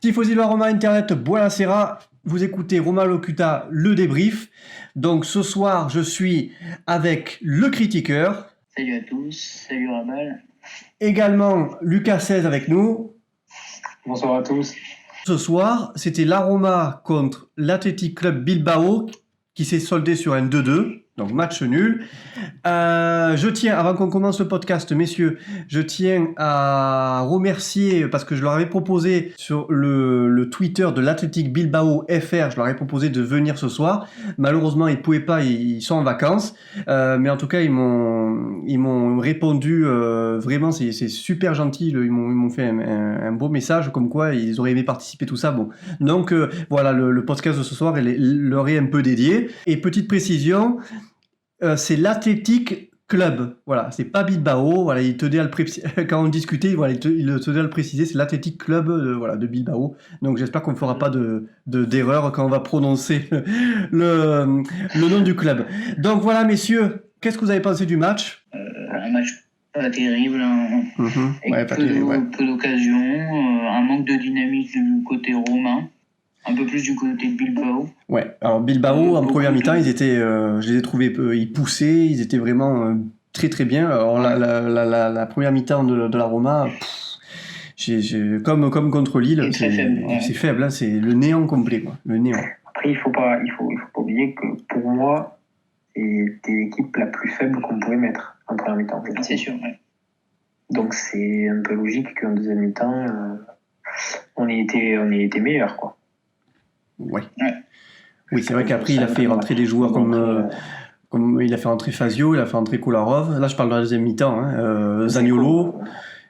Tifosi de la Roma Internet, buonasera. Vous écoutez Roma Locuta, le débrief. Donc ce soir, je suis avec le critiqueur. Salut à tous, salut Ramal. Également Lucas 16 avec nous. Bonsoir à tous. Ce soir, c'était la Roma contre l'Athletic Club Bilbao qui s'est soldé sur un 2-2. Donc match nul. Je tiens, avant qu'on commence le podcast, messieurs, je tiens à remercier, parce que je leur avais proposé sur le Twitter de l'Athletic Bilbao FR, je leur avais proposé de venir ce soir. Malheureusement, ils ne pouvaient pas, ils sont en vacances. Mais en tout cas, ils m'ont répondu, vraiment, c'est super gentil. Ils m'ont fait un beau message, comme quoi ils auraient aimé participer, tout ça. Bon. Donc voilà, le podcast de ce soir leur est un peu dédié. Et petite précision, c'est l'Athletic Club, voilà, c'est pas Bilbao, voilà, il tenait à le préciser, quand on discutait, voilà, il tenait à le préciser, c'est l'Athletic Club de Bilbao, donc j'espère qu'on ne fera pas d'erreur quand on va prononcer le nom du club. Donc voilà, messieurs, qu'est-ce que vous avez pensé du match? Un match pas terrible, avec peu d'occasions, un manque de dynamisme du côté romain. Un peu plus du côté de Bilbao. Ouais, alors Bilbao, en première mi-temps, je les ai trouvés, ils poussaient, ils étaient vraiment très très bien. Alors la première mi-temps de la Roma, comme contre Lille, c'est faible, hein, c'est le néant complet, quoi, le néant. Après, il faut pas oublier que pour moi, c'était l'équipe la plus faible qu'on pouvait mettre en première mi-temps. C'est sûr, ouais. Donc c'est un peu logique qu'en deuxième mi-temps, on ait été meilleur, quoi. Ouais. Oui, c'est vrai qu'après, il a fait rentrer des joueurs comme il a fait rentrer Fazio, il a fait rentrer Kolarov. Là, je parle de la deuxième mi-temps. Hein. Zaniolo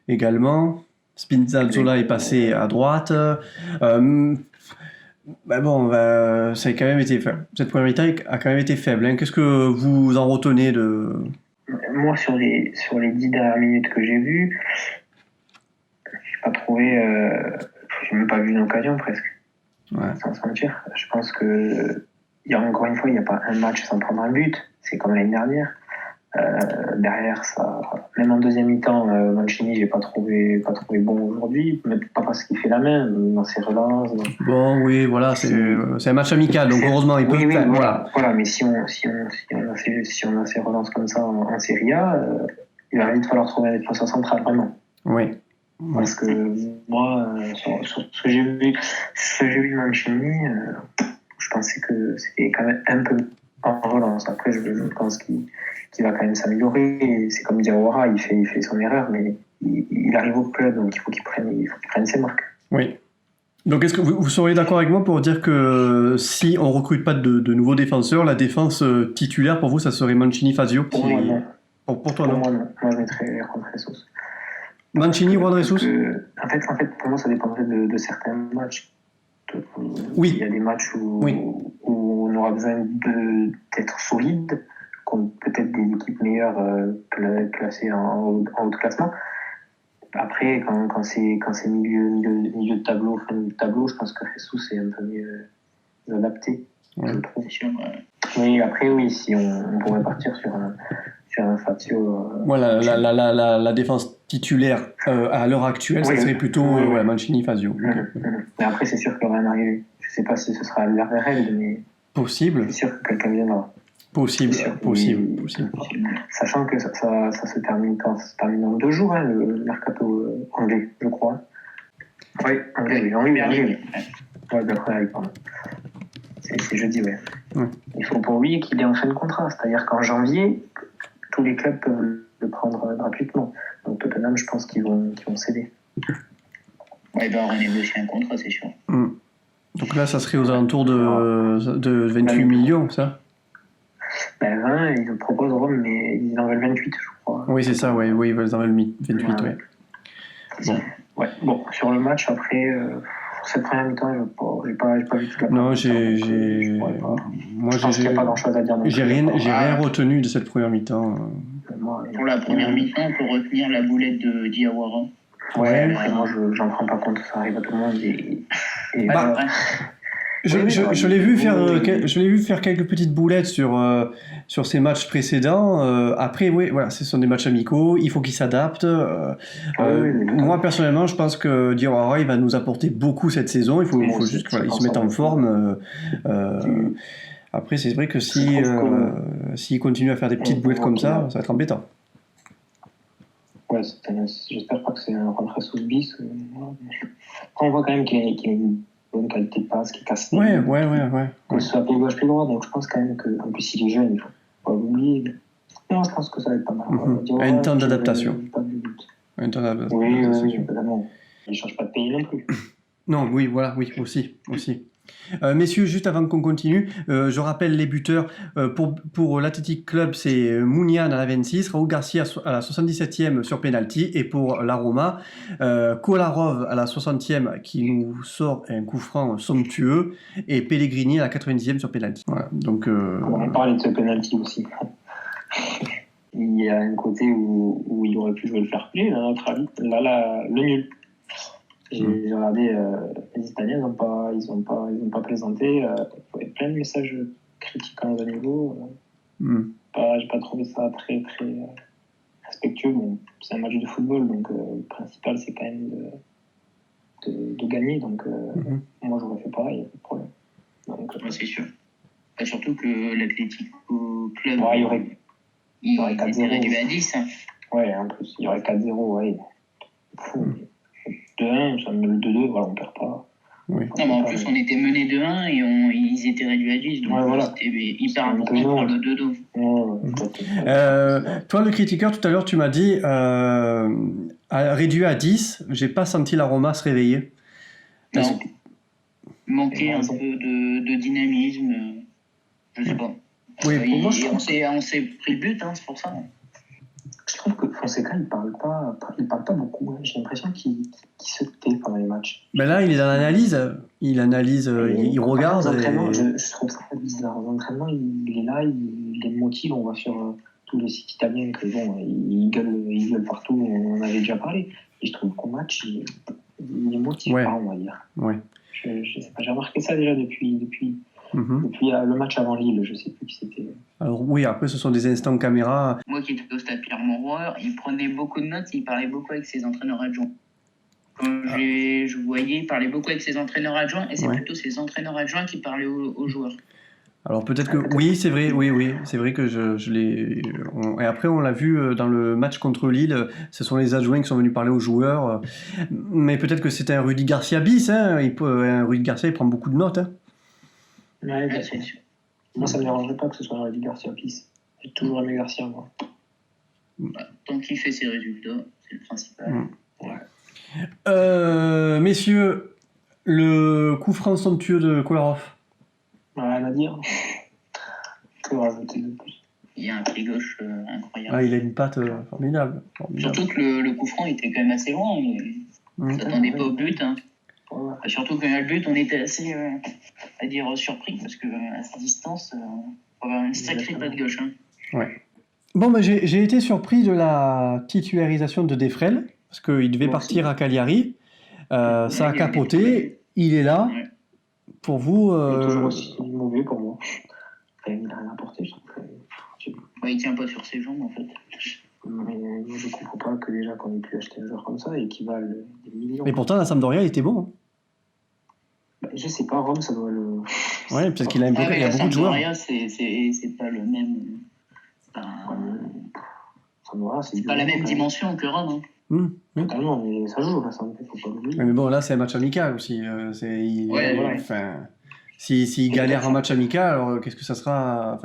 également. Spinazzola est passé à droite. Bon, ça a quand même été faible. Cette première mi-temps a quand même été faible. Hein. Qu'est-ce que vous en retenez de... Moi, sur les 10 dernières minutes que j'ai vues, j'ai pas trouvé... j'ai même pas vu une occasion, presque. Ouais. Sans se mentir, je pense que encore une fois, il n'y a pas un match sans prendre un but. C'est comme l'année dernière. Derrière ça, même en deuxième mi-temps, Mancini, j'ai pas trouvé bon aujourd'hui, même pas parce qu'il fait la main dans ses relances. Bon, oui, voilà, c'est un match amical, donc heureusement il peut. Oui, voilà. Mais si on a ces relances comme ça en Serie A, il va vite falloir trouver un défenseur central, vraiment. Oui. Parce que moi, sur ce que j'ai vu de Mancini, je pensais que c'était quand même un peu en relance. Après, je pense qu'il va quand même s'améliorer. Et c'est comme Diawara, il fait son erreur, mais il arrive au club, donc il faut qu'il prenne ses marques. Oui. Donc est-ce que vous seriez d'accord avec moi pour dire que si on recrute pas de nouveaux défenseurs, la défense titulaire pour vous, ça serait Mancini-Fazio? Pour moi, non. Pour toi, non. Moi, non. Moi, je mettrais Juan Jesus. Mancini, Juan Jesus? En fait, pour moi, ça dépendrait de certains matchs. Oui. Il y a des matchs où on aura besoin d'être solide, contre peut-être des équipes meilleures classées en haut de classement. Après, quand c'est milieu de tableau, fin de tableau, je pense que Jesus est un peu mieux adapté, je trouve. Mais après, oui, si on pourrait partir sur un Fazio. Voilà, la défense titulaire à l'heure actuelle, ça serait plutôt Mancini-Fazio. Mais après, c'est sûr qu'il y aura un arrivé. Je ne sais pas si ce sera l'Arverel, mais. Possible. C'est sûr que quelqu'un viendra. Possible. Sachant que ça se termine quand? Ça se termine en 2 jours, hein, le mercato anglais, je crois. Oui, anglais. Ouais, d'après, pardon. C'est jeudi, ouais. Il faut pour lui qu'il ait en fin de contrat. C'est-à-dire qu'en janvier, tous les clubs peuvent le prendre gratuitement. Donc Tottenham, je pense qu'ils vont céder. Ouais, il doit renégocier un contrat, c'est sûr. Donc là, ça serait aux alentours de 28 millions, ça? 20, ils le proposent Rome, mais ils en veulent 28, je crois. Oui, c'est ça, oui, ils en veulent 28, oui. Bon, sur le match, après, cette première mi-temps, j'ai pas vu toute la Non, moi, je pense qu'il n'y a pas grand-chose à dire. J'ai rien retenu de cette première mi-temps. Pour la première mi-temps, on peut retenir la boulette de Diawara. Ouais, après, moi, j'en prends pas compte, ça arrive à tout le monde. Je l'ai vu faire quelques petites boulettes sur ses matchs précédents. Après, oui, voilà, ce sont des matchs amicaux. Il faut qu'il s'adapte. Moi, personnellement, je pense que Diawara, il va nous apporter beaucoup cette saison. Il faut juste qu'il se mette en forme. Après, c'est vrai que s'il continue à faire des petites boulettes comme ça va être embêtant. Ouais, j'espère pas que c'est un rentré sous bis. On voit quand même qu'il a une bonne qualité de passe, qu'il casse. Ouais. Que ce soit pied gauche, pied droit, donc je pense quand même qu'en plus il est jeune, il faut pas l'oublier. Non, je pense que ça va être pas mal. Un temps d'adaptation. Oui, évidemment. Il ne change pas de pays non plus. Non, oui, voilà, oui, aussi. Messieurs, juste avant qu'on continue, je rappelle les buteurs. Pour l'Athletic Club, c'est Mounian à la 26, Raúl Garcia à la 77e sur penalty, et pour la Roma, Kolarov à la 60e qui nous sort un coup franc somptueux, et Pellegrini à la 90e sur penalty. Voilà, donc, on va parler de ce penalty aussi. Il y a un côté où il aurait pu jouer le fair play, à notre avis. Là, le nul. J'ai regardé, les Italiens, ils ont pas plaisanté. Il y avait plein de messages critiquant à niveau. J'ai pas trouvé ça très, très respectueux. Bon, c'est un match de football, donc le principal, c'est quand même de gagner. Donc, moi, j'aurais fait pareil, il n'y a pas de problème. Donc, c'est sûr. Et surtout que l'Atlético Club, il y aurait 4-0. réduit à 10. Hein. Ouais, en plus, il y aurait 4-0, ouais. 2-1, le 2-2, voilà, on perd pas. Oui. Non, mais en plus, on était menés 2-1 et ils étaient réduits à 10. Donc, c'était hyper important pour le 2-2. Toi, le critiqueur, tout à l'heure, tu m'as dit réduit à 10, j'ai pas senti la Roma se réveiller. Non. Manquait un peu de dynamisme. Je sais pas. Oui, on s'est pris le but, hein, c'est pour ça. Je trouve que Fonseca, il parle pas beaucoup. Hein. J'ai l'impression qu'il se tait pendant les matchs. Ben là, il est dans l'analyse. Il analyse, il regarde. Je trouve ça bizarre. Aux entraînements, il est là, il les motive. On voit sur tous les sites italiens que bon, il gueule partout. On en avait déjà parlé. Et je trouve qu'au match, il les motive pas, on va dire. Ouais. Je sais pas, j'ai remarqué ça déjà depuis le match avant Lille, je sais plus qui c'était. Alors oui, après ce sont des instants caméra. Moi qui étais au stade Pierre-Mauroy, il prenait beaucoup de notes et il parlait beaucoup avec ses entraîneurs adjoints. Je voyais, il parlait beaucoup avec ses entraîneurs adjoints et c'est plutôt ses entraîneurs adjoints qui parlaient aux joueurs. Alors peut-être que oui, c'est vrai, c'est vrai que je l'ai. Et après on l'a vu dans le match contre Lille, ce sont les adjoints qui sont venus parler aux joueurs. Mais peut-être que c'était un Rudy Garcia bis, hein. Un Rudy Garcia, il prend beaucoup de notes. Hein. Ouais, c'est sûr. Moi, ça ne me dérangerait pas que ce soit un Rudy Garcia bis. J'ai toujours aimé Garcia, moi. Tant qu'il fait ses résultats, c'est le principal. Messieurs, le coup franc somptueux de Kolarov. Rien à dire. Que rajouter de plus. Il y a un pied gauche incroyable. Ah, il a une patte formidable. Surtout que le coup franc était quand même assez loin. On ne s'attendait pas au but. Hein. Surtout quand il y a le but, on était assez, à dire, surpris parce qu'à cette distance, on va avoir une sacrée patte gauche. Hein. Ouais. Bon, j'ai été surpris de la titularisation de Defrel parce qu'il devait partir à Cagliari. Ça a capoté. Il est là. Ouais. Pour vous. Il est toujours aussi mauvais pour moi. Il n'a rien apporté, je trouve. Il tient pas sur ses jambes en fait. Mais je comprends pas que déjà qu'on ait pu acheter un joueur comme ça et qui valent des millions. Mais pourtant, la Sampdoria, il était bon. Hein. Je sais pas, Rome, ça doit le. Ouais, parce qu'il a il y a beaucoup de joueurs. C'est pas le même. Sampdoria, c'est pas la même dimension que Rome. Hein. Totalement, mais ça joue, là, ça ne faut pas l'oublier. Mais bon, là, c'est un match amical aussi. Voilà. Enfin, s'il galère un match amical, alors qu'est-ce que ça sera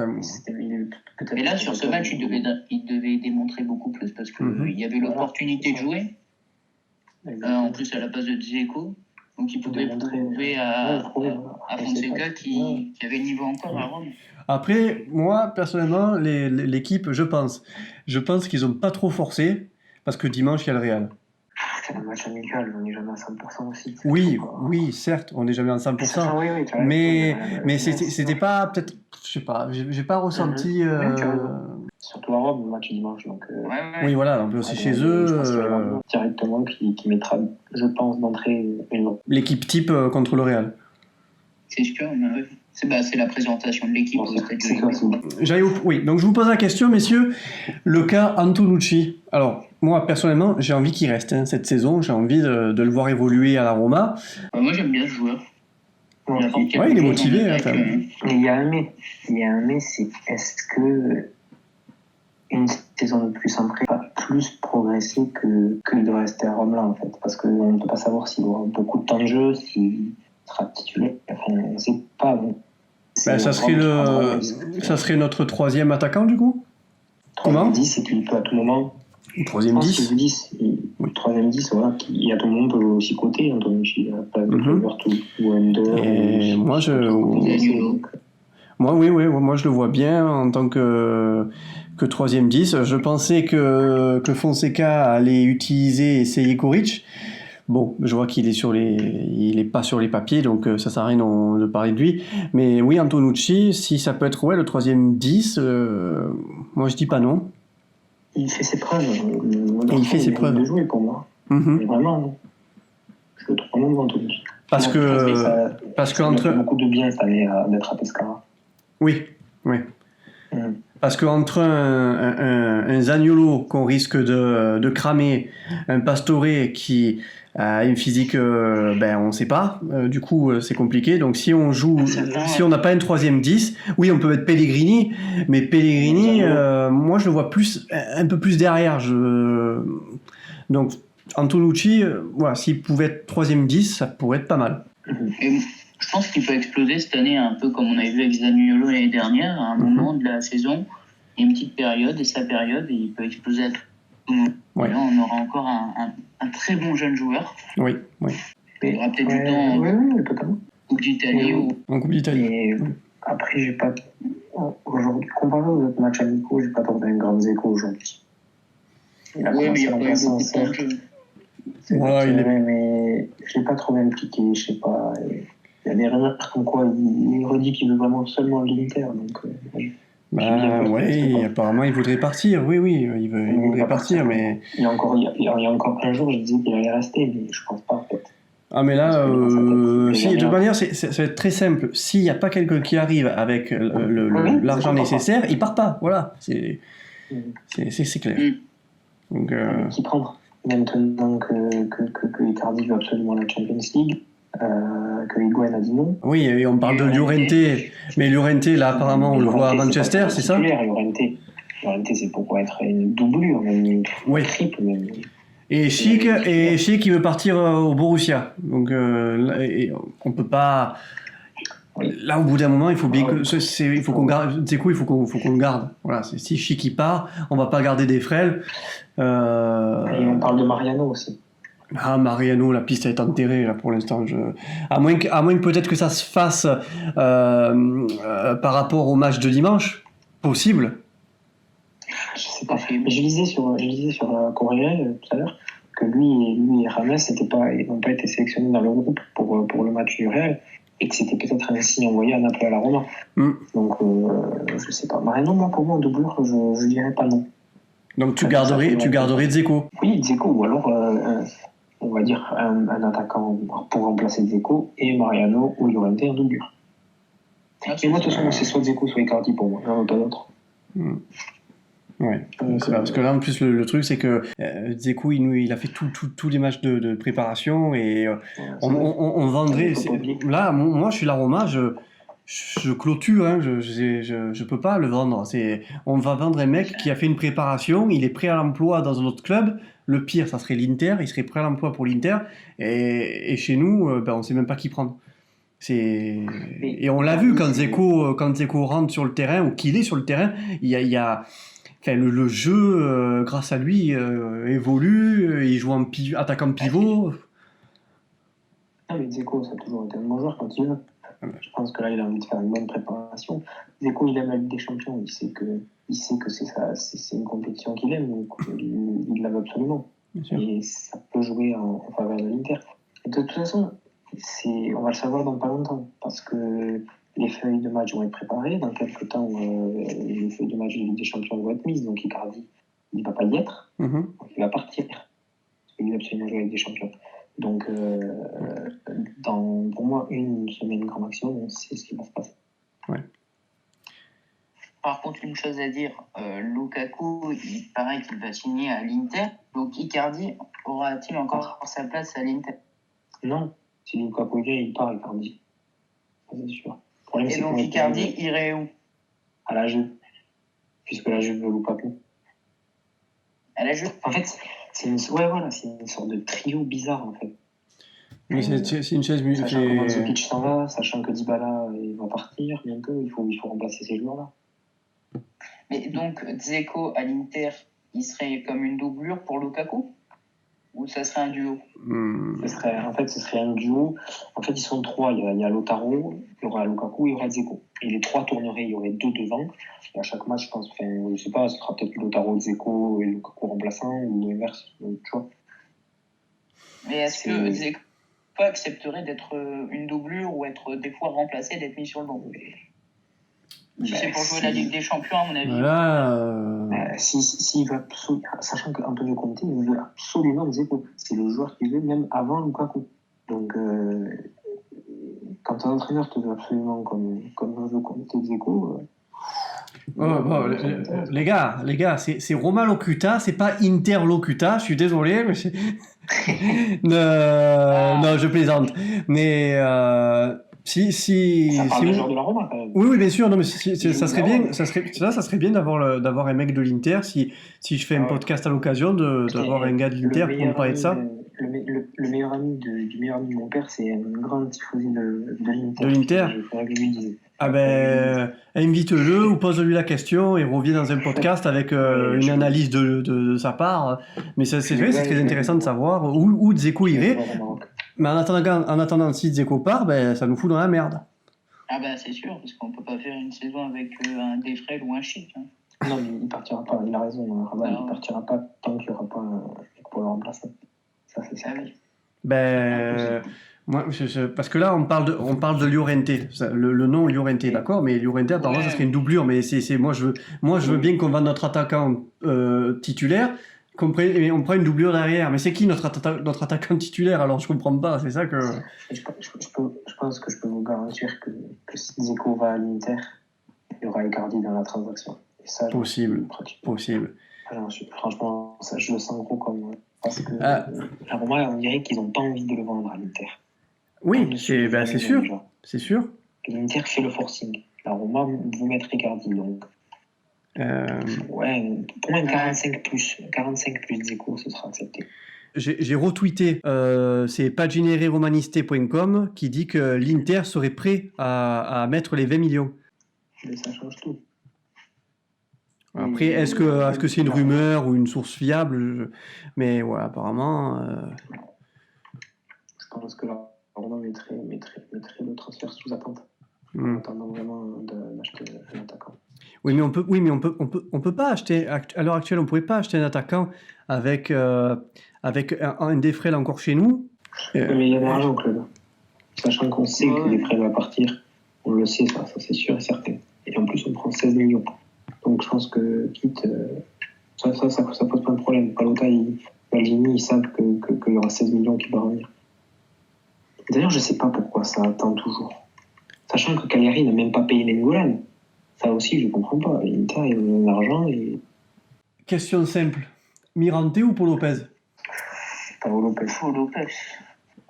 Mais là, sur ce match, il devait démontrer beaucoup plus parce qu'il y avait l'opportunité de jouer. En plus, à la base de Dzeko. Donc, il pouvait prouver à Fonseca qui avait le niveau encore à Rome. Après, moi, personnellement, l'équipe, je pense qu'ils n'ont pas trop forcé parce que dimanche, il y a le Real. C'est un match amical, on n'est jamais à 100% aussi. Oui, certes, on n'est jamais à 100%. Mais c'était pas, peut-être, je sais pas, j'ai pas ressenti. Surtout à Rome, le match dimanche. Donc, oui, voilà, on peut aussi chez eux. Directement qui mettra, je pense, d'entrée une. L'équipe type contre le Real. C'est sûr, mais c'est la présentation de l'équipe. Oui, donc je vous pose la question, messieurs. Le cas Antonucci. Alors, moi, personnellement, j'ai envie qu'il reste cette saison. J'ai envie de le voir évoluer à la Roma. Moi, j'aime bien ce joueur. Ouais, il est motivé. Mais il y a un mais, c'est est-ce que une saison de plus en prêt va plus progresser que de rester à Rome là, en fait. Parce qu'on ne peut pas savoir s'il aura beaucoup de temps de jeu, s'il sera titulaire. Enfin, on ne sait pas. Donc, ça serait notre troisième attaquant, du coup. Troisième 10, et puis peut à tout moment. Troisième 10. Troisième 10, voilà, qui à tout moment peut aussi côté. Antonucci, pas de ou Under. Et moi, moi, je le vois bien en tant que troisième 10. Je pensais que Fonseca allait utiliser Sejkovic. Bon, je vois qu'il est pas sur les papiers, donc ça sert à rien de parler de lui. Mais oui, Antonucci, si ça peut être le troisième 10, moi je dis pas non. Il fait ses preuves. Il fait ses preuves. De jouer pour moi. Mais vraiment, je le trouve vraiment devant Antonucci. Parce que entre beaucoup de bien cette année d'être à Pescara. Oui. Parce qu'entre un Zaniolo qu'on risque de cramer, un Pastore qui a une physique, on ne sait pas, du coup c'est compliqué. Donc si on n'a pas une troisième 10, oui on peut mettre Pellegrini, mais Pellegrini, moi je le vois un peu plus derrière. Donc Antonucci, s'il pouvait être troisième 10, ça pourrait être pas mal. Et je pense qu'il peut exploser cette année, un peu comme on avait vu avec Zaniolo l'année dernière, à un moment de la saison. Il y a une petite période, et sa période, et il peut exploser à tout moment. Ouais. Là, on aura encore un très bon jeune joueur. Oui. Il aura peut-être du temps totalement. Coupe d'Italie. En Coupe d'Italie. Après, j'ai pas... Aujourd'hui, comparé aux autres matchs amicaux, j'ai pas trouvé un grand écho aujourd'hui. Oui, mais il n'y a pas eu beaucoup de temps de jeu. C'est vrai, mais je l'ai pas trop impliqué, je sais pas. Il y a des rumeurs comme quoi il redit qu'il veut vraiment seulement l'Inter, donc... apparemment il voudrait partir, oui, il voudrait partir, mais... Il y a encore un jour, je disais qu'il allait rester, mais je pense pas, en fait. Ah, mais là, de toute manière, ça va être très simple. S'il n'y a pas quelqu'un qui arrive avec l'argent nécessaire, il part pas, voilà, c'est clair. Donc, qui prendre maintenant que Icardi veut absolument la Champions League, que Higuaín a dit non. Oui, et on parle de Llorente, mais Llorente, là, apparemment, on le voit à Manchester, c'est ça? Llorente, c'est pourquoi être une doublure, même une triple. Même. Et Schick, il veut partir au Borussia. Donc, on peut pas... Là, au bout d'un moment, il faut bien il faut qu'on garde. Dzeko, il faut qu'on le garde. Voilà, si Schick il part, on va pas garder des frêles. Et on parle de Mariano aussi. Ah, Mariano, la piste est enterrée là pour l'instant. À moins que peut-être que ça se fasse par rapport au match de dimanche, possible. Je sais pas. Mais je lisais sur Corriere tout à l'heure que lui et Rames n'ont pas été sélectionnés dans le groupe pour le match du Real. Et que c'était peut-être un signe envoyé à Naples à la Roma. Donc, je sais pas. Mariano, moi, pour moi, en doublure, je dirais pas non. Donc, tu garderais Dzeko? Oui, Dzeko, ou alors, on va dire, un attaquant pour remplacer Dzeko, et Mariano ou Llorente en doublure. Et moi, de toute façon, c'est soit Dzeko, soit Icardi pour moi. J'en ai pas d'autre. Ouais, c'est parce que là en plus le truc c'est que Dzeko il a fait tous les matchs de préparation et on vendrait là moi je suis la Roma, je clôture, hein, je peux pas le vendre, on va vendre un mec qui a fait une préparation, il est prêt à l'emploi dans un autre club, le pire ça serait l'Inter, il serait prêt à l'emploi pour l'Inter et chez nous on sait même pas qui prendre. Et on l'a vu quand Dzeko rentre sur le terrain ou qu'il est sur le terrain, il y a le jeu, grâce à lui, évolue. Il joue en attaquant pivot. Ah, mais Dzeko, ça a toujours été un bon joueur quand il veut. Je pense que là, il a envie de faire une bonne préparation. Dzeko, il aime la Ligue des Champions. Il sait que c'est une compétition qu'il aime. Donc, il la veut absolument. Et ça peut jouer en faveur de l'Inter. Et de toute façon, on va le savoir dans pas longtemps. Parce que les feuilles de match vont être préparées. Dans quelques temps, les feuilles de match de Ligue des Champions vont être mises. Donc Icardi, il ne va pas y être. Donc il va partir. Parce qu'il veut absolument jouer avec des champions. Donc, pour moi, une semaine grand maximum, c'est ce qui va se passer. Ouais. Par contre, une chose à dire, Lukaku, il paraît qu'il va signer à l'Inter. Donc Icardi aura-t-il encore sa place à l'Inter? Non, si Lukaku vient, il part Icardi. C'est sûr. Le problème, et donc Icardi irait où? À la Juve. Puisque la Juve veut Lukaku. À la Juve? En fait, c'est une sorte de trio bizarre, en fait. Mais c'est une chaise musicale. Sachant que Mandzukic s'en va, sachant que Dybala il va partir bientôt, il faut remplacer ces joueurs-là. Mais donc, Dzeko à l'Inter, il serait comme une doublure pour Lukaku? Ou ça serait un duo? Ce serait un duo. En fait, ils sont trois. Il y a Lautaro, il y aura Lukaku, il y aura Dzeko. Et les trois tourneraient, il y aurait deux devant. Et à chaque match, je pense, je sais pas, ce sera peut-être Lautaro, Dzeko et Lukaku remplaçant, ou inverse, tu vois. Mais est-ce que Dzeko accepterait d'être une doublure ou être des fois remplacé, d'être mis sur le banc? Si c'est pour jouer la Ligue des Champions, à mon avis. Voilà. S'il veut sachant qu'Antonio Conte, il veut absolument Dzeko. C'est le joueur qu'il veut, même avant Lukaku. Donc, quand un entraîneur te veut absolument comme veut Conte Dzeko. Les gars, c'est Roma Locuta, c'est pas Inter Locuta, je suis désolé, mais non, je plaisante. Mais ça parle de joueur de la Roma, quand même. Oui, bien sûr, non, mais ça serait bien d'avoir un mec de l'Inter, si je fais un podcast à l'occasion, d'avoir un gars de l'Inter pour me parler de ça. Le meilleur ami du meilleur ami de mon père, c'est un grand tifosi de l'Inter. De l'Inter? Il faudrait que je lui dise. Ah ben, invite-le ou pose-lui la question et reviens dans un podcast avec une analyse de sa part. Mais c'est vrai, c'est très intéressant de savoir où Dzeko irait. Mais en attendant, si Dzeko part, ben, ça nous fout dans la merde. Ah ben c'est sûr, parce qu'on peut pas faire une saison avec un Defrel ou un Chic. Hein. Non, mais il partira pas, il a raison, Rabat, il partira pas tant qu'il n'y aura pas un mec pour le remplacer. Ça, c'est ça. Ben... Moi, parce que là, on parle de Llorente, le nom Llorente, d'accord, mais Llorente, apparemment, ça serait une doublure, mais moi, je veux bien qu'on vende notre attaquant titulaire, on prend une doublure derrière. Mais c'est qui notre attaquant titulaire? Alors, je comprends pas, c'est ça que... Je pense que je peux vous garantir que si Dzeko va à l'Inter, il y aura Icardi dans la transaction. Et ça, possible. Franchement, ça, je le sens gros comme... Parce que la Roma, on dirait qu'ils n'ont pas envie de le vendre à l'Inter. Oui, c'est sûr. C'est sûr. L'Inter fait le forcing. La Roma veut mettre Icardi, donc. Ouais, pour moi, 45 plus Dzeko, ce sera accepté. J'ai retweeté, c'est paginereromaniste.com qui dit que l'Inter serait prêt à mettre les 20 millions. Mais ça change tout. Après, est-ce que c'est une rumeur ou une source fiable? Mais ouais, apparemment... Je pense que la Roma mettrait le transfert sous attente. En attendant vraiment d'acheter un attaquant. Oui, mais on peut pas acheter, à l'heure actuelle, on pourrait pas acheter un attaquant avec un Defrel encore chez nous. Mais il y a de l'argent, Claude. Sachant qu'on sait que Defrel va partir, on le sait, ça c'est sûr et certain. Et en plus, on prend 16 millions. Donc je pense que quitte, ça pose pas de problème. Palota, Maldini, ils savent qu'il y aura 16 millions qui vont revenir. D'ailleurs, je sais pas pourquoi ça attend toujours. Sachant que Cagliari n'a même pas payé Nainggolan. Ça aussi, je comprends pas. L'Inter, il a de l'argent et... Question simple. Mirante ou Paul Lopez? Paul Lopez.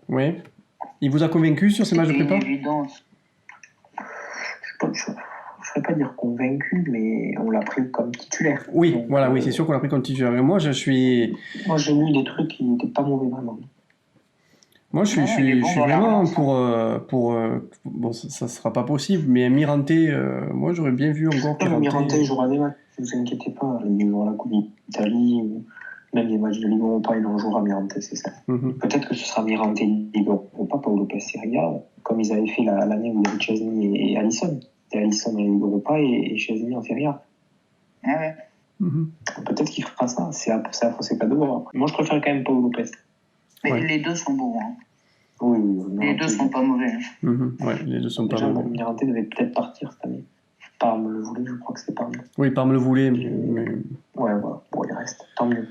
Oui. Il vous a convaincu sur ces matchs de prépa? Évidence. Je ne saurais pas dire convaincu, mais on l'a pris comme titulaire. Oui, donc, voilà, oui, c'est sûr qu'on l'a pris comme titulaire. Et moi, j'ai lu des trucs qui n'étaient pas mauvais, vraiment. Moi, je suis vraiment pour bon, ça sera pas possible, mais Mirante, moi, j'aurais bien vu encore. Mirante jouera des matchs, ne vous inquiétez pas. Il jouera la Coupe d'Italie, ou même les matchs de Ligue Europa, il en jouera Mirante, c'est ça. Peut-être que ce sera Mirante Ligue Europa, Paolo Lopez Serie A, comme ils avaient fait l'année où il y avait Chesney et Alisson. C'était Alisson en Ligue Europa et Chesney en Serie A. Ah ouais. Peut-être qu'il fera ça, c'est pas de voir. Moi, je préfère quand même Paolo Lopez. Mais les deux sont beaux. Hein. Oui, les deux sont pas mauvais. Ouais, les deux sont pas mauvais. Mirante devait peut-être partir cette année. Parme le voulait, je crois que c'est Parme. Oui, Parme le voulait. Mais... Ouais, voilà. Bon, il reste. Tant mieux.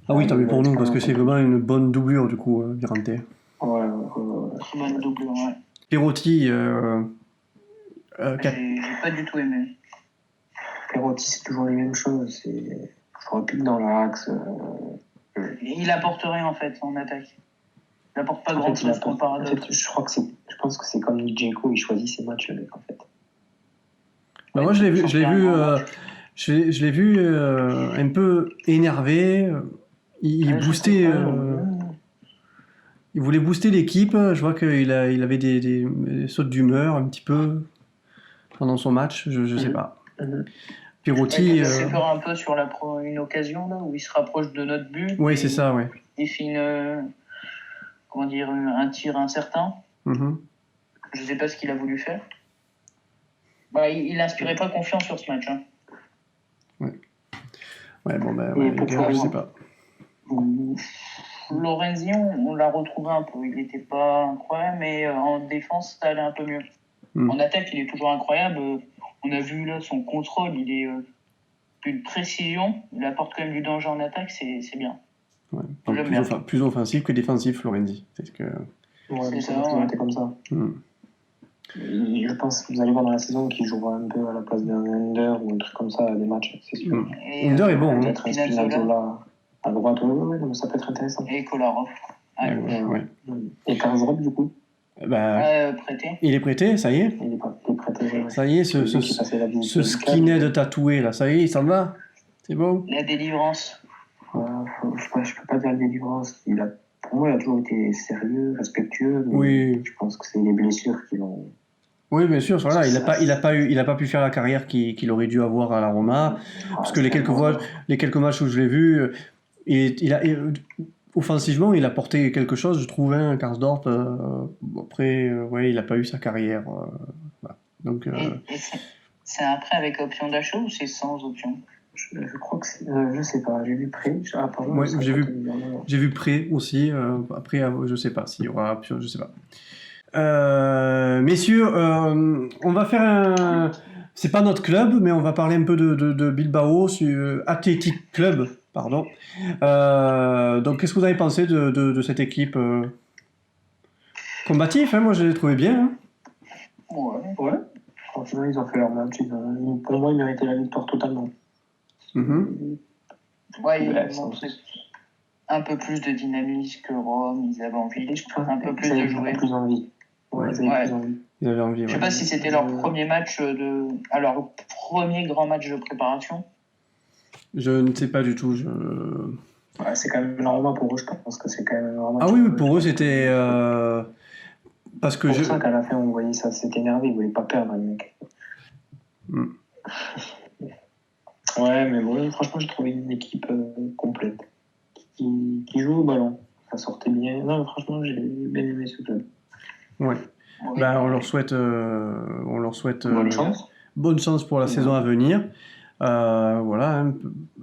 Ah oui, tant mieux pour nous, parce que c'est vraiment une bonne doublure, du coup, Virante. Ouais. Très bonne doublure, ouais. Perotti, J'ai pas du tout aimé. Perotti, c'est toujours les mêmes choses. C'est rapide dans l'axe. Il apporte rien, en fait, en attaque. Il apporte pas grand-chose comparé à d'autres. Je pense que c'est comme Dzeko, il choisit ses matchs, le mec, en fait. Bah moi, je l'ai vu un peu énervé. Il boostait. Il voulait booster l'équipe. Je vois qu'il avait des sautes d'humeur un petit peu pendant son match. Je sais pas. Perotti. Il fait peur un peu sur une occasion là où il se rapproche de notre but. Oui, c'est ça, ouais. Il fait un tir incertain. Je sais pas ce qu'il a voulu faire. Bah, il n'inspirait pas confiance sur ce match. Hein. Ouais, bon, ben, les gars, je sais pas. Lorenzi, on l'a retrouvé un peu. Il n'était pas incroyable, mais en défense, ça allait un peu mieux. En attaque, il est toujours incroyable. On a vu là son contrôle, il est d'une précision. Il apporte quand même du danger en attaque, c'est bien. Ouais. Plus offensif que défensif, Lorenzi. C'est que... Ouais, ça va toujours été comme ça. Je pense que vous allez voir dans la saison qu'il jouera un peu à la place d'un Under ou un truc comme ça à des matchs, c'est sûr. Under est bon. Peut-être un Spinazzola à droite, mais ça peut être intéressant. Et Kolarov. Ouais. Et Karsdorp, du coup prêté. Il est prêté, ça y est. Il est prêté. Ouais. Ça y est, ce skinhead tatoué là, ça y est, il s'en va. C'est bon. La délivrance. Je peux pas dire la délivrance. Pour moi, il a toujours été sérieux, respectueux. Mais oui. Je pense que c'est les blessures qui l'ont. Oui, bien sûr. Voilà, il a pas pu faire la carrière qu'il aurait dû avoir à la Roma, parce que les quelques matchs où je l'ai vu, offensivement, il a porté quelque chose, je trouve, Karsdorp. Après, il n'a pas eu sa carrière. Voilà. Donc, et c'est un prêt avec option d'achat ou c'est sans option? Je crois que c'est. Je sais pas, j'ai vu prêt. J'ai vu prêt aussi. Après, je sais pas s'il y aura option, je sais pas. Messieurs, on va faire un. C'est pas notre club, mais on va parler un peu de Bilbao, Athletic Club, pardon. Donc, qu'est-ce que vous avez pensé de cette équipe combatif, hein, moi je l'ai trouvé bien. Hein. Ouais. Franchement, ils ont fait leur match. Pour moi, ils méritaient la victoire totalement. Ouais, ils ont montré un peu plus de dynamisme que Rome. Ils avaient envie un peu plus de jouer. Plus envie. Ils avaient envie. Je sais pas si c'était leur premier match leur premier grand match de préparation. Je ne sais pas du tout. Ouais, c'est quand même normal pour eux, je pense que c'est quand même normal. Ah oui, pour eux c'était parce que c'est pour ça qu'à la fin on voyait ça, c'était énervé, ils voulaient pas perdre les mecs. Ouais, mais bon, franchement, j'ai trouvé une équipe complète qui joue au ballon. Ça sortait bien. Non, franchement, j'ai bien aimé ce club. Ouais. Ben, on leur souhaite bonne chance pour la saison à venir. Voilà, hein.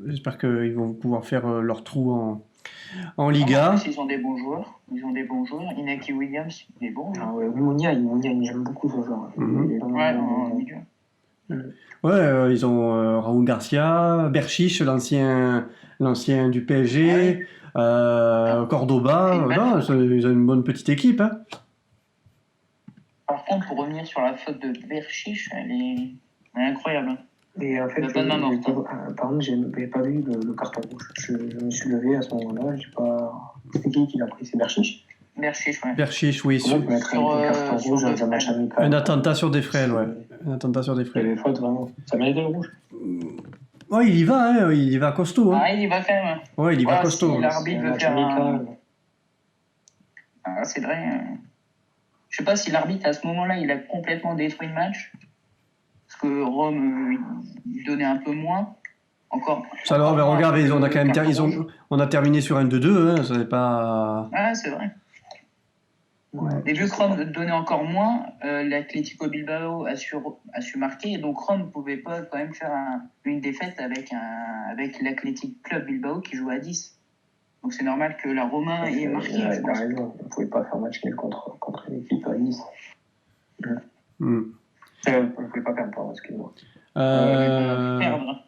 J'espère qu'ils vont pouvoir faire leur trou en Liga. Ils ont des bons joueurs. Inaki Williams, il est bon. Ah ouais, Wimonia, j'aime beaucoup ce joueur. En milieu. Ouais, ils ont Raúl Garcia, Berchiche, l'ancien du PSG, Cordoba. Ils ont une bonne petite équipe. Hein. Par contre, pour revenir sur la faute de Berchiche, elle est incroyable. Et en fait, par contre, j'avais pas vu le carton rouge. Je me suis levé à ce moment-là. J'ai pas. C'est qui l'a pris? C'est Berchiche? Berchiche, oui. Comment on peut mettre un carton rouge dans un match amical? Un attentat sur des frêles, ouais. Un attentat sur des frêles. Il y avait faute, vraiment. Ça méritait le rouge. Ouais, il y va, hein. Il y va costaud. Hein. Ah, il y va quand même. Ouais, il y va costaud. Si l'arbitre veut faire c'est vrai. Je sais pas si l'arbitre, à ce moment-là, il a complètement détruit le match. Parce que Rome, il donnait un peu moins. Encore. Ça alors, mais regarde, on a quand même on a terminé sur un 2-2, hein. Ça n'est pas. Ah, c'est vrai. Ouais. Et vu que Rome donnait encore moins, l'Atlético Bilbao a su marquer, et donc Rome ne pouvait pas quand même faire une défaite avec l'Athletic Club Bilbao qui joue à 10. Donc c'est normal que la Roma ait marqué. Il a raison, on ne pouvait pas faire match nul contre une équipe à 10. On ne pouvait pas perdre, excuse-moi. Perdre.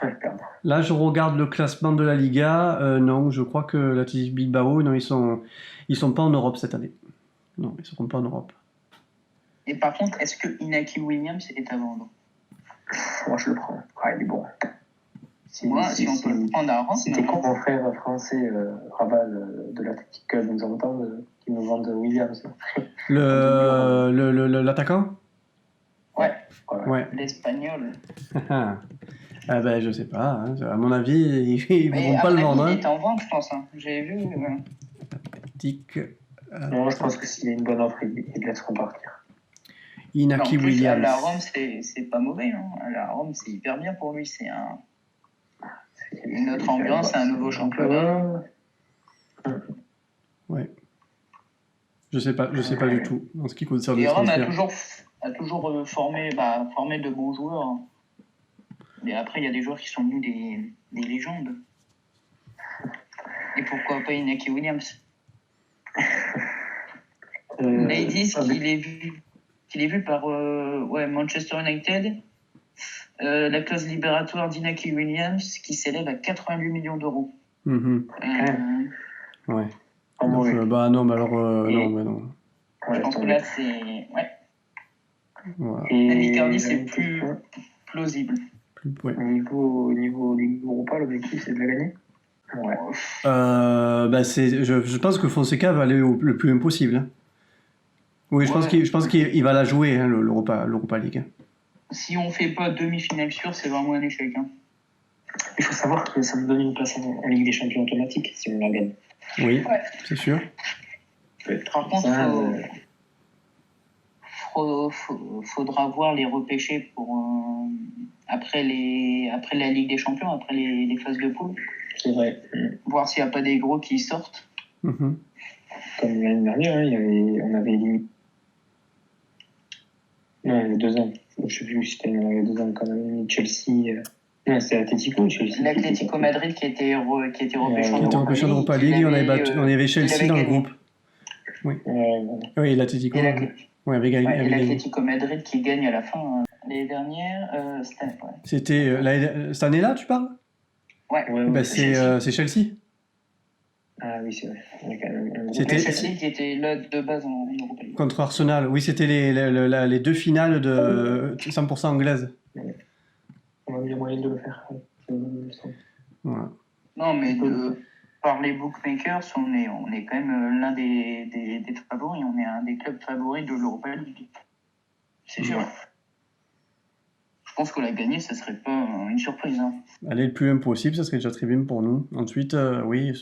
Ouais, perdre. Là, je regarde le classement de la Liga. Non, je crois que l'Athletic Bilbao, non, ils sont pas en Europe cette année. Non, ils seront pas en Europe. Et par contre, est-ce que Inaki Williams est à vendre? Moi, je le prends. Il est bon. Si on peut le prendre à Reims. Si tes confrères français Raval de l'Athletic Club nous entendent, qu'ils nous vendent Williams. L'attaquant? Ouais. Ouais. L'Espagnol. Ah ben, je sais pas. Hein. À mon avis, ils ne vont pas le vendre. Il est en vente, je pense. Hein. J'ai vu. Non, je pense que s'il y a une bonne offre, ils le laisseront partir. Inaki Williams. À la Rome, c'est pas mauvais. Hein. À la Rome, c'est hyper bien pour lui. C'est une autre ambiance, c'est un nouveau championnat. Ouais. Je sais pas du tout en ce qui concerne les le transfert. Rome a toujours formé de bons joueurs. Mais après, il y a des joueurs qui sont venus des légendes. Et pourquoi pas Inaki Williams? Là, ils disent qu'il est vu par Manchester United. La clause libératoire d'Inaki Williams qui s'élève à 88 millions d'euros. Ouais. Donc, non, mais alors, non. Je pense que là, c'est... Ouais. Voilà. L'Icardi, c'est plus plausible. Ouais. Au niveau Ligue Europa, l'objectif, c'est de la gagner. Ouais. Je pense que Fonseca va aller le plus impossible. Hein. Oui, je pense qu'il va la jouer, hein, l'Europa League. Si on fait pas demi-finale sûre, c'est vraiment un échec. Hein. Il faut savoir que ça nous donne une place en Ligue des Champions automatique si on la gagne. Oui, c'est sûr. Par contre, faudra voir les repêcher pour après la Ligue des Champions, après les phases de poule. C'est vrai. Voir s'il n'y a pas des gros qui sortent. Comme l'année dernière, on avait éliminé. Non, il y a 2 ans. Je ne sais plus si c'était il y a 2 ans quand même. Chelsea. Non, c'était Atlético ou Chelsea? L'Atlético Madrid qui était repêché en Europa League et on avait Chelsea dans le groupe. Oui. Oui, l'Atlético. Oui, avait gagné. Et l'Atlético Madrid qui gagne à la fin. L'année dernière, c'était cette année-là, tu parles? Ouais. C'est Chelsea. Ah oui, c'est vrai. C'était Chelsea qui était là de base en Europa League. Contre Arsenal. Oui, c'était les 2 finales de 100% anglaises. On a eu moyen de le faire. Voilà. Non, mais par les bookmakers, on est quand même l'un des favoris. On est un des clubs favoris de l'Europa League. C'est sûr. Je pense que la gagner, ça serait pas une surprise. Hein. Aller le plus impossible, ça serait déjà très bien pour nous. Ensuite, oui,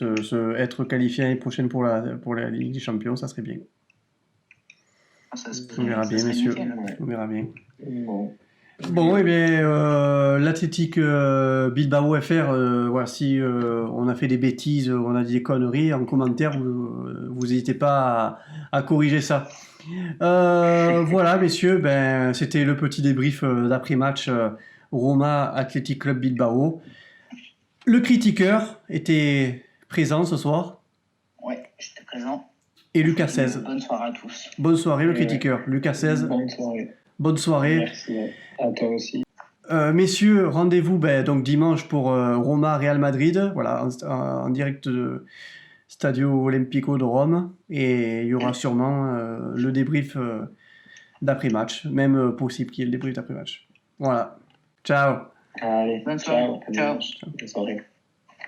être qualifié l'année prochaine pour la Ligue des Champions, ça serait bien. On verra bien, messieurs. Nickel. On verra bien. Bon, eh bien, l'Athletic Bilbao FR, voilà, si on a fait des bêtises, on a dit des conneries, en commentaire, vous n'hésitez pas à corriger ça. Voilà, messieurs, c'était le petit débrief d'après-match Roma Athletic Club Bilbao. Le critiqueur était présent ce soir. Ouais, j'étais présent. Et Lucas 16. Bonne soirée à tous. Bonne soirée, le critiqueur. Lucas 16. Bonne soirée. Merci à toi aussi. Messieurs, rendez-vous donc dimanche pour Roma Real Madrid, voilà, en direct de Stadio Olimpico de Rome, et il y aura sûrement le débrief d'après-match, même possible qu'il y ait le débrief d'après-match. Voilà. Ciao. Allez, bonne soirée. Ciao. Bonne soirée.